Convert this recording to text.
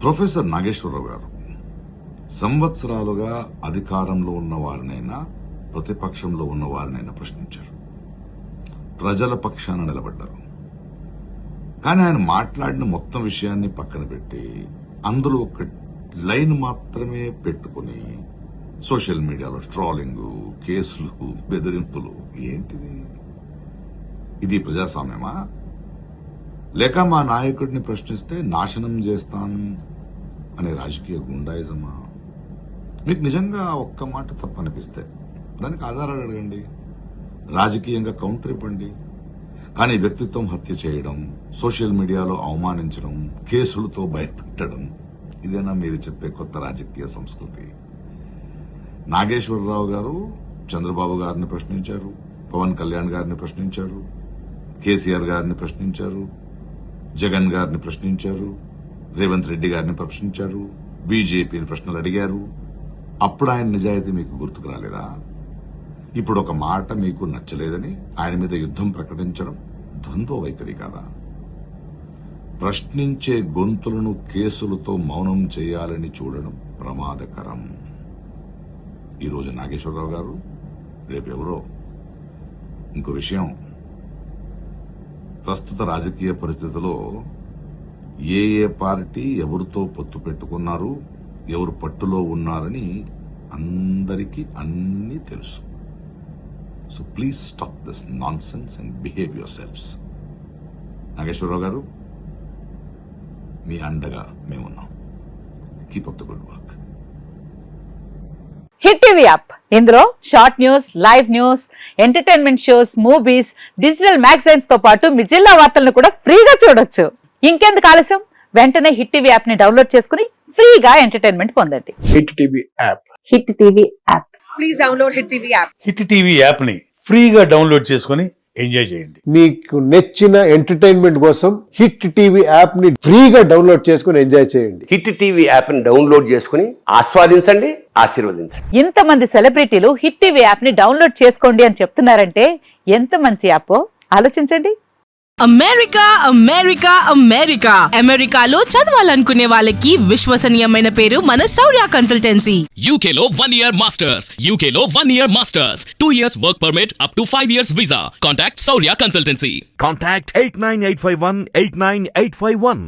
Professor Nageswararao గారు సంవత్సరాలుగా అధికారంలో ఉన్న వారినైనా ప్రతిపక్షంలో ఉన్న వారినైనా ప్రశ్నించారు. ప్రజల పక్షాన నిలబడ్డారు. కానీ ఆయన మాట్లాడిన మొత్తం విషయాన్ని పక్కన పెట్టి అందులో ఒక లైన్ మాత్రమే పెట్టుకుని సోషల్ మీడియాలో ట్రోలింగ్, కేసులు, బెదిరింపులు. ఏంటిది? ఇది ప్రజాస్వామ్యమా? లేక మా నాయకుడిని ప్రశ్నిస్తే నాశనం చేస్తాను అనే రాజకీయ గుండాయిజమా? మీకు నిజంగా ఒక్క మాట తప్పనిపిస్తే దానికి ఆధారాలు అడగండి, రాజకీయంగా కౌంటర్ ఇవ్వండి. కానీ వ్యక్తిత్వం హత్య చేయడం, సోషల్ మీడియాలో అవమానించడం, కేసులతో భయపెట్టడం, ఇదేనా మీరు చెప్పే కొత్త రాజకీయ సంస్కృతి? నాగేశ్వరరావు గారు చంద్రబాబు గారిని ప్రశ్నించారు, పవన్ కళ్యాణ్ గారిని ప్రశ్నించారు, కేసీఆర్ గారిని ప్రశ్నించారు, జగన్ గారిని ప్రశ్నించారు, రేవంత్ రెడ్డి గారిని ప్రశ్నించారు, బీజేపీని ప్రశ్నలు అడిగారు. అప్పుడు ఆయన నిజాయితీ మీకు గుర్తుకు రాలేదా? ఇప్పుడు ఒక మాట మీకు నచ్చలేదని ఆయన మీద యుద్ధం ప్రకటించడం ద్వంద్వ వైఖరి కాదా? ప్రశ్నించే గొంతులను కేసులతో మౌనం చేయాలని చూడడం ప్రమాదకరం. ఈరోజు నాగేశ్వరరావు గారు, రేపెవరో. ఇంకో విషయం, ప్రస్తుత రాజకీయ పరిస్థితుల్లో ఏ పార్టీ ఎవరితో పొత్తు పెట్టుకున్నారు, ఎవరు పట్టులో ఉన్నారని అందరికీ అన్నీ తెలుసు. So please stop this nonsense and behave yourselves. Nageswararao గారు, మీ అండగా మేమున్నాం. Keep up the good work. Hit TV app, ఇందులో short news, live news, entertainment shows, movies, digital magazines తో పాటు మీ జిల్లా వార్తలను కూడా ఫ్రీగా చూడొచ్చు. ఇంకెందుకు ఆలస్యం? వెంటనే హిట్ టీవీ యాప్ ని డౌన్లోడ్ చేసుకుని ఫ్రీగా ఎంటర్టైన్మెంట్ పొందండి. Hit TV app. Hit TV app. Please download hit TV app. Hit TV app ని ఫ్రీగా డౌన్లోడ్ చేసుకుని ఎంజాయ్ చేయండి. మీకు నచ్చిన ఎంటర్టైన్మెంట్ కోసం హిట్ టీవీ యాప్ ని ఫ్రీగా డౌన్లోడ్ చేసుకుని ఎంజాయ్ చేయండి. హిట్ టీవీ యాప్ ని డౌన్లోడ్ చేసుకుని ఆస్వాదించండి, ఆశీర్వదించండి. ఇంతమంది సెలబ్రిటీలు హిట్ టీవీ యాప్ ని డౌన్లోడ్ చేసుకోండి అని చెప్తున్నారంటే ఎంత మంచి యాప్ ఆలోచించండి. అమెరికా అమెరికా అమెరికా అమెరికాలో చదవాలనుకునే వాళ్ళకి విశ్వసనీయమైన పేరు మన శౌర్య కన్సల్టెన్సీ. UK లో 1 year masters, UK లో 1 year masters, 2 years work permit up to 5 years visa. Contact Saurya Consultancy. Contact 89851 89851.